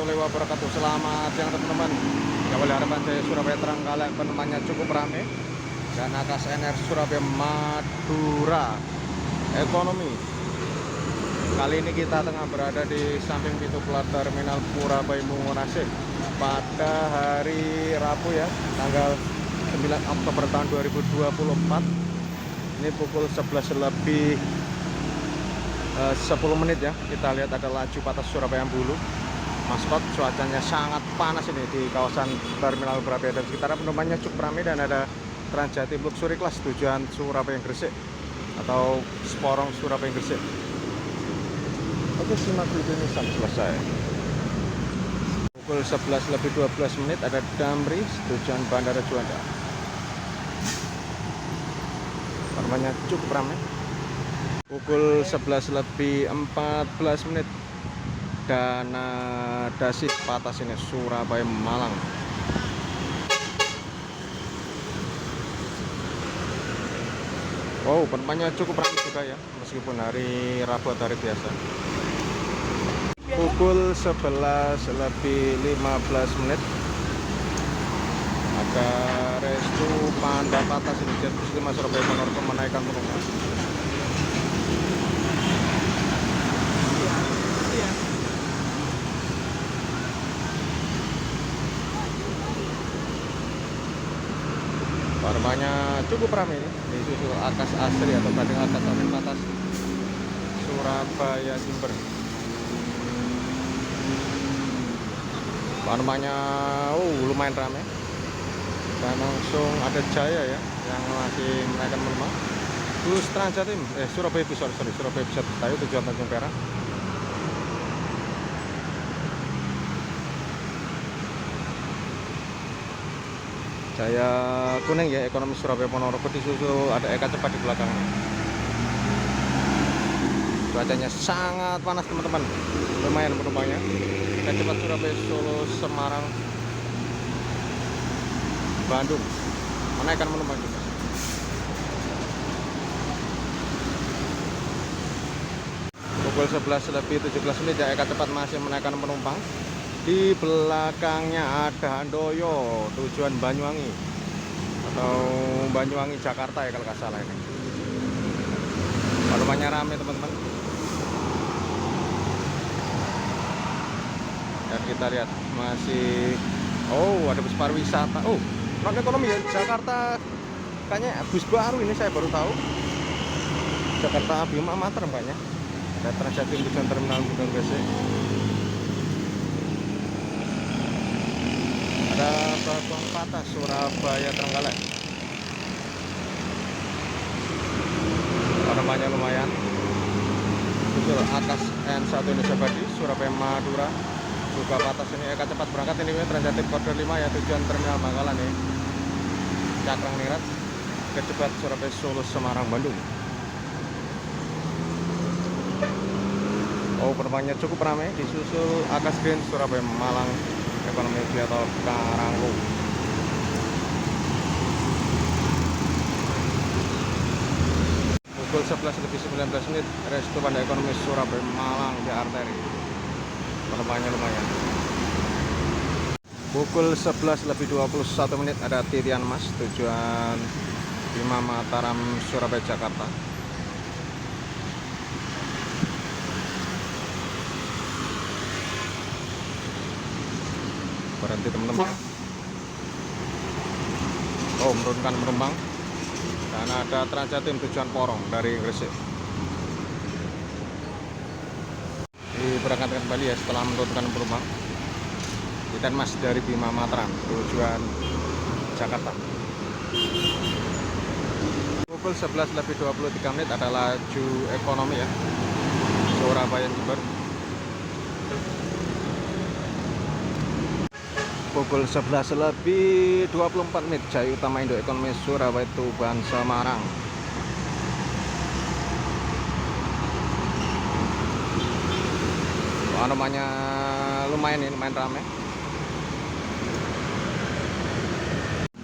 warahmatullahi wabarakatuh. Selamat siang teman-teman. Ya, oleh harapan saya Surabaya Trenggalek penumpangnya cukup ramai, dan AKSNR Surabaya Madura Ekonomi. Kali ini kita tengah berada di samping pintu keluar Terminal Purabaya Mungunasih pada hari Rabu ya, tanggal 9 Oktober tahun 2024. Ini pukul 11 lebih 10 menit ya. Kita lihat ada laju patas Surabaya Ambulu. Maskot, cuacanya sangat panas ini di kawasan Terminal Purabaya dan sekitarnya. Penumpangnya cukup ramai dan ada Transjatim Luxury Class tujuan Surabaya Gresik atau Sporong Surabaya Gresik. Oke, simak video ini sampai selesai. Pukul 11 lebih 12 menit ada Damri tujuan Bandara Juanda. Penumpangnya cukup ramai. Pukul 11 lebih 14 menit Dana Dasih patas ini Surabaya Malang. Oh, penumpangnya cukup ramai juga ya, meskipun hari Rabu atau hari biasa. Pukul 11 lebih 15 menit ada Restu Panda patas ini Jet Bus 5 Surabaya Ponorogo menaikkan penumpang. Penumpangnya cukup ramai ini di susul Akas Asri atau Gading Akas Asri patas Surabaya Jember. Penumpangnya lumayan ramai, dan langsung ada Jaya ya yang masih menaikkan penumpang. Bus Transjatim Surabaya Bus Surabaya Pusat Tayu tujuan Tanjung Perak. Jaya kuning ya, ekonomi Surabaya Ponorogo, disusul ada Eka Cepat di belakangnya. Cuacanya sangat panas teman-teman, lumayan penumpangnya. Eka Cepat Surabaya Solo Semarang Bandung menaikkan penumpang juga. Pukul 11 lebih 17 menit ya, Eka Cepat masih menaikkan penumpang. Di belakangnya ada Handoyo tujuan Banyuwangi atau Banyuwangi Jakarta ya kalau nggak salah ini. Penumpangnya ramai teman-teman. Dan kita lihat masih ada bus pariwisata. Non ekonomi ya, Jakarta kayaknya bus baru ini, saya baru tahu. Jakarta Bima Mataram kayaknya. Ada Transjatim tujuan Terminal Purabaya Gresik. Ada Bagong Patas Surabaya Trenggalek. Penumpangnya lumayan. Betul, Akas N1 Indonesia Badi Surabaya Madura juga patas ini. Eka Cepat berangkat ini Transjatim Koridor 5 ya, tujuan Terminal Bangkalan nih. Cakrang Nirat Eka Cepat Surabaya Solo Semarang Bandung. Penumpangnya cukup ramai, disusul Akas Green Surabaya Malang Ekonomi atau Karanglo. Pukul 11 lebih 19 menit Restu Panda Ekonomi Surabaya Malang di arteri. Penumpangnya lumayan. Pukul 11 lebih 21 menit ada Titian Mas tujuan Bima Mataram Surabaya Jakarta. Berhenti teman-teman. Menurunkan penumpang. Dan ada Transjatim tujuan Porong dari Gresik. Diberangkatkan kembali ya setelah menurunkan penumpang. Titian Mas dari Bima Mataram tujuan Jakarta. Pukul 11 lebih 23 menit ada laju ekonomi ya, Surabaya Jember. Pukul 11 lebih 24 menit Jaya Utama Indo Ekonomi Surabaya Tuban Semarang. Namanya lumayan ini, lumayan ramai.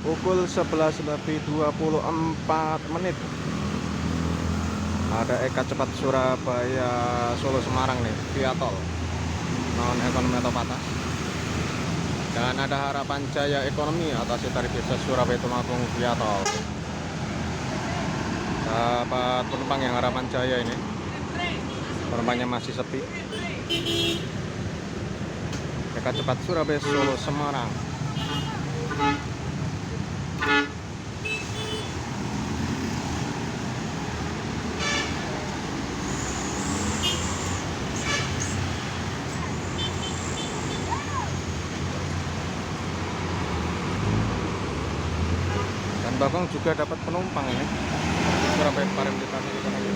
Pukul 11 lebih 24 menit ada Eka Cepat Surabaya Solo Semarang nih via tol. non ekonomi atau patah. Dan ada Harapan Jaya Ekonomi atasi tarif biasa Surabaya Tulungagung via tol. Dapat penumpang yang Harapan Jaya ini, penumpangnya masih sepi. Kereta cepat Surabaya Solo Semarang. Dan Bagong juga dapat penumpang ini, Surabaya Pariwisata Ekonomi.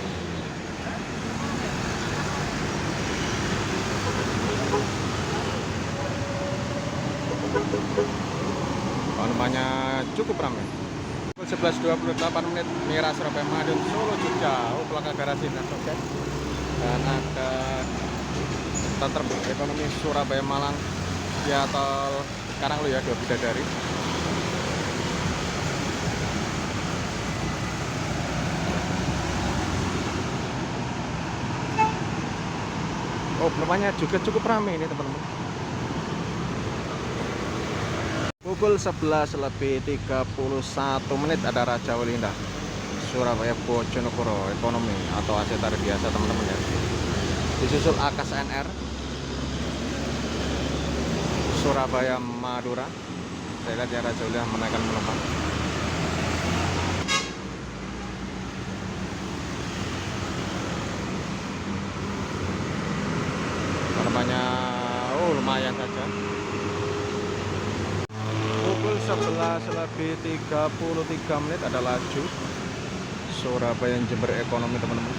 Penumpangnya cukup ramai. 11.28 menit Mira Surabaya Madiun Solo Jogja. Pelaka garasi dan oke. Dan ada Tentrem Ekonomi Surabaya Malang via tol Karanglo ya, 2 Bidadari. Oh, penumpangnya juga cukup ramai ini teman-teman. Pukul 11.31 menit ada Raja Wali Indah Surabaya Bojonegoro Ekonomi atau AC tarif biasa teman-teman ya. Disusul AKSNR Surabaya Madura. Saya lihat ya Raja Wali Indah menaikkan penumpang. Penumpangnya lumayan saja. Pukul 11.33 menit ada laju Surabaya Jember Ekonomi teman-teman.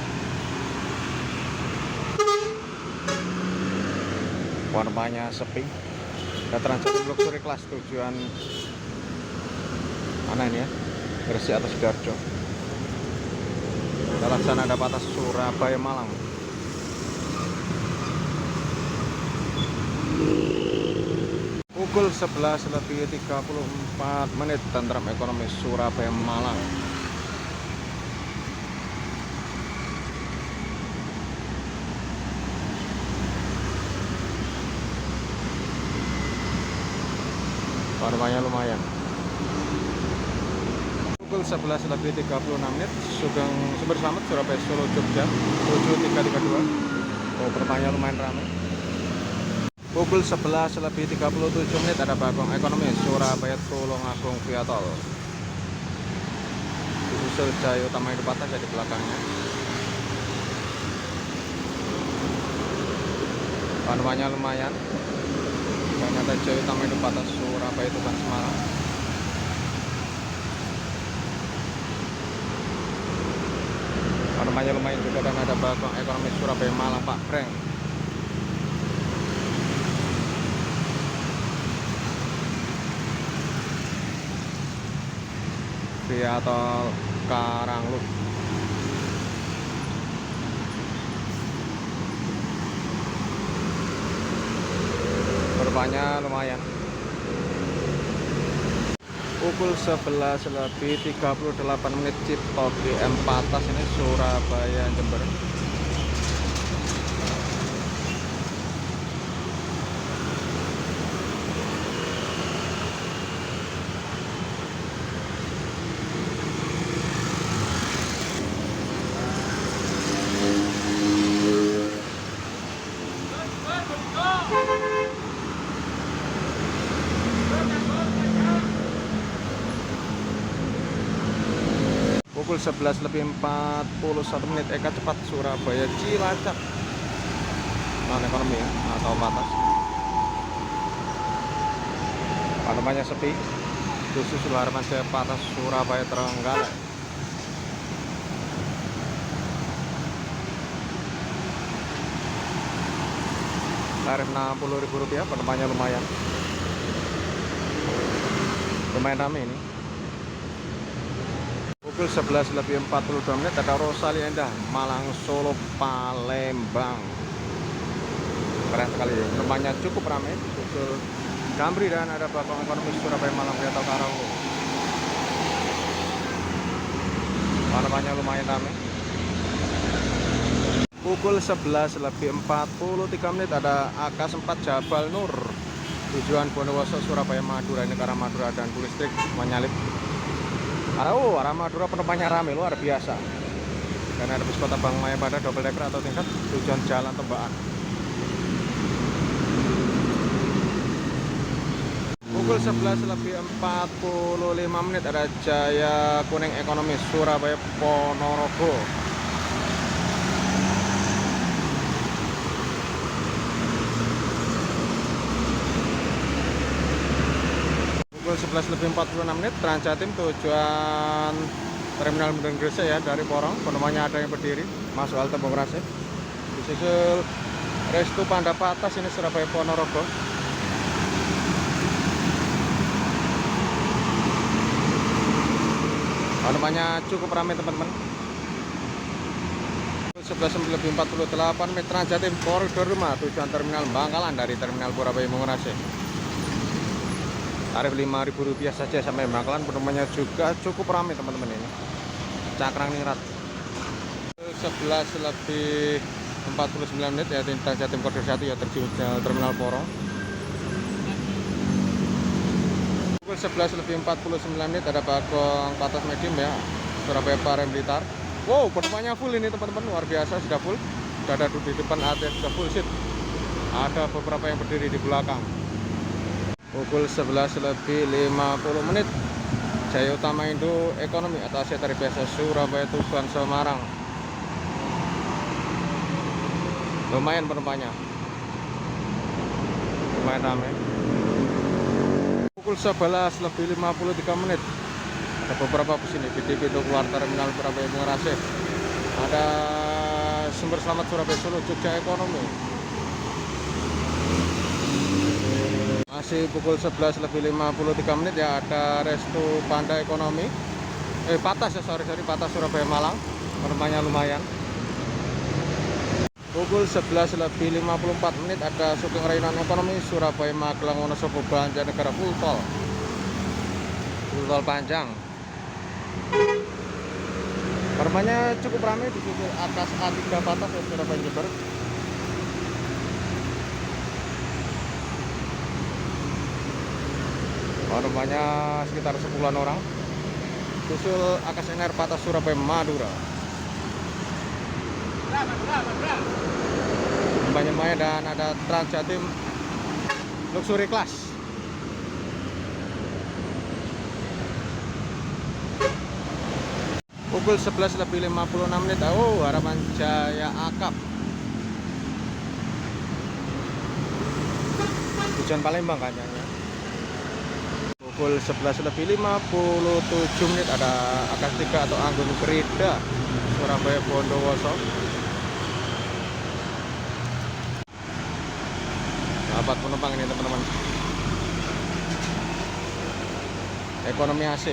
Penumpangnya sepi. Ada Trans Luxury Class tujuan mana ini ya, Gresik atau Sidoarjo. Ada Laksana ada Patas Surabaya Malang. Pukul 11.34 menit Tentrem Ekonomi Surabaya Malang. Penumpangnya lumayan. Pukul 11.36 menit Sugeng Sumber Slamet Surabaya Solo Jogja 7332. Oh, penumpangnya lumayan ramai. Pukul 11.37 menit ada Bagong Ekonomi Surabaya Tulungagung via tol. Disusul Jaya Utama Hidup Patah di belakangnya. Penumpangnya lumayan. Ternyata Jaya Utama Hidup Patah Surabaya Tuban Semarang. Penumpangnya lumayan juga dan ada Bagong Ekonomi Surabaya Malang Pak Breng. Via tol Karanglo. Penumpangnya lumayan. Pukul 11.38 menit Cipto GM Patas ini Surabaya Jember. Pukul 11.41 menit Eka Cepat Surabaya Cilacap non ekonomi ya, atau Patas. Penumpangnya sepi. Khusus Harapan Jaya Patas Surabaya Trenggalek. Tarif Rp60.000, penumpangnya lumayan. Lumayan ramai ini. Pukul 11.42 menit ada Rosalia Indah Malang Solo Palembang. Keren sekali ya, penumpangnya cukup ramai. Susul Gambri dan ada Bagong Ekonomi Surabaya Malang via tol Karanglo. Penumpangnya lumayan ramai. Pukul 11 lebih 43 menit ada AK4 Jabal Nur. Tujuan Bondowoso, Surabaya, Madura. Ini ke arah Madura dan Bulistrik menyalip. Arah Madura penumpangnya rame luar biasa. Karena ada bus kota Bangmaya pada double decker atau tingkat tujuan Jalan Tembaan. Pukul 11 lebih 45 menit ada Jaya Kuning Ekonomi Surabaya Ponorogo. Pukul 11 lebih 46 menit Transjatim tujuan Terminal Bundaran Gresik ya, dari Porong. Penumpangnya ada yang berdiri masuk halte Bongkrase. Disusul Restu Pandapa atas ini Surabaya Ponorogo. Penumpangnya cukup ramai teman-teman. 11 lebih 48 menit Transjatim koridor 5 tujuan Terminal Bangkalan dari Terminal Purabaya Bongkrase. Tarif Rp5.000 saja sampai Bangkalan. Penumpangnya juga cukup ramai teman-teman ini. Cakrang Ningrat. 11 lebih 49 menit ya Transjatim koridor 1 ya terjun Terminal Porong. Pukul 11 lebih 49 menit ada Bagong Patas Medium ya Surabaya Parem Blitar. Wow, penumpangnya full ini teman-teman, luar biasa, sudah full. Sudah ada di depan ATS, sudah full seat. Ada beberapa yang berdiri di belakang. Pukul 11 lebih 50 menit Jaya Utama Indo Ekonomi atau Asia tarif biasa Surabaya Tuban Semarang. Lumayan penumpangnya, lumayan ramai. Pukul 11 lebih 53 menit ada beberapa bus ini BDB untuk keluar Terminal Surabaya Bongkrase. Ada Sumber Selamat Surabaya Solo Jogja Ekonomi. Masih pukul 11 lebih 53 menit ya ada Restu Panda Ekonomi. Patas ya, sorry Patas Surabaya Malang. Penumpangnya lumayan. Pukul 11 lebih 54 menit ada Sugeng Rainan Ekonomi Surabaya Magelang Wonosobo Banjarnegara full tol panjang. Penumpangnya cukup ramai di situ atas A3 Patas ya Surabaya Jember. Penumpangnya sekitar 10-an orang. Susul AKSNR Patas Surabaya Madura. Banyak banyak dan ada Transjatim Luxury Class. Pukul 11 lebih 56 menit. Oh, Harapan Jaya Akap. Tujuan Palembang kayaknya. Pukul 11 lebih 57 menit ada AK3 atau Anggun Krida Surabaya Bondowoso. Dapat penumpang ini teman-teman. Ekonomi AC.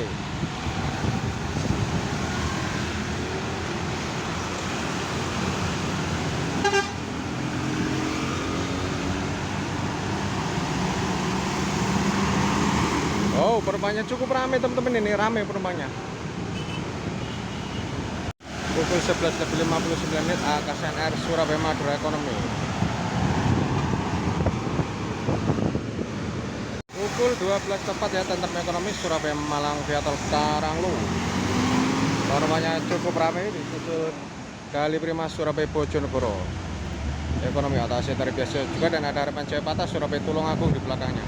Oh, penumpangnya cukup ramai teman-teman, ini ramai penumpangnya. Pukul 11 lebih 59 menit AKSNR Surabaya Madura Ekonomi. Pukul 12 tepat ya Tentrem Ekonomi Surabaya Malang via tol Karanglo. Penumpangnya cukup ramai di situ Gali Prima Surabaya Bojonegoro Ekonomi atau Asia tarif biasa juga, dan ada Harapan Jaya Patas Surabaya Tulungagung di belakangnya.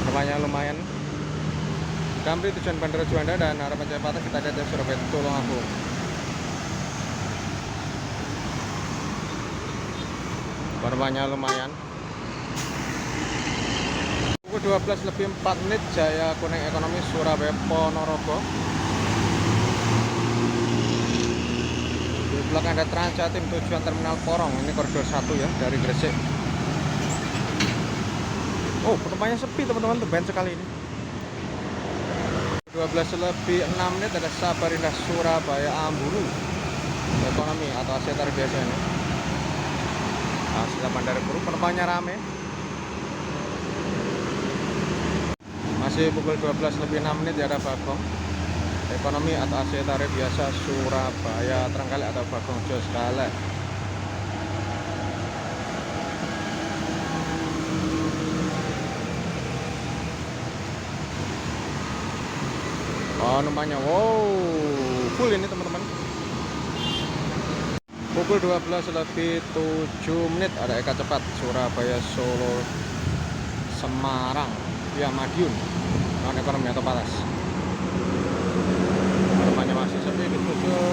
Penumpangnya lumayan. Damri tujuan Bandara Juanda dan Harapan Jaya Patas kita lihat ya Surabaya Tulungagung. Penumpangnya lumayan. Pukul 12 lebih 4 menit Jaya Kuning Ekonomi Surabaya Ponorogo. Di belakang ada Transjatim tujuan Terminal Porong, ini koridor 1 ya dari Gresik. Oh, penumpangnya sepi teman-teman, tumben sekali ini. 12 lebih 6 menit ada Sabarindah Surabaya Ambulu Ekonomi atau Asia tarif biasa ini. Asli Bandara Buru, penumpangnya rame. Masih pukul 12 lebih 6 menit ya, ada Bagong Ekonomi atau AC tarif biasa Surabaya Trenggalek atau Bagong Jos Galek. Oh, numpangnya wow full ini teman-teman. Pukul 12 lebih 7 menit ada Eka Cepat Surabaya Solo Semarang via Madiun non ekonomi atau palas. Harapannya masih sepi di tujuh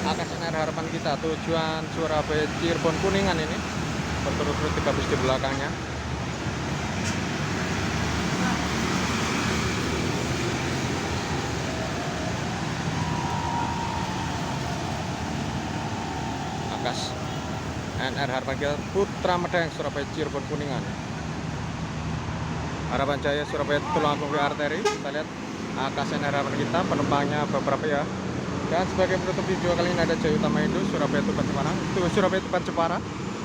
AKSNR harapan kita tujuan Surabaya Cirebon Kuningan ini berturut-turut 3 bis di belakangnya. Akas NR harapan kita Putra Medeng Surabaya Cirebon Kuningan. Harapan Jaya Surabaya Tulungagung via arteri. Kita lihat AKSNR harapan kita penumpangnya beberapa ya. Dan sebagai penutup video kali ini ada Jaya Utama Indo Surabaya Tuban Jepara. Surabaya Tuban Jepara.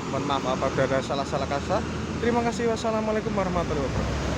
Mohon maaf apabila ada salah-salah kata. Terima kasih. Wassalamualaikum warahmatullahi wabarakatuh.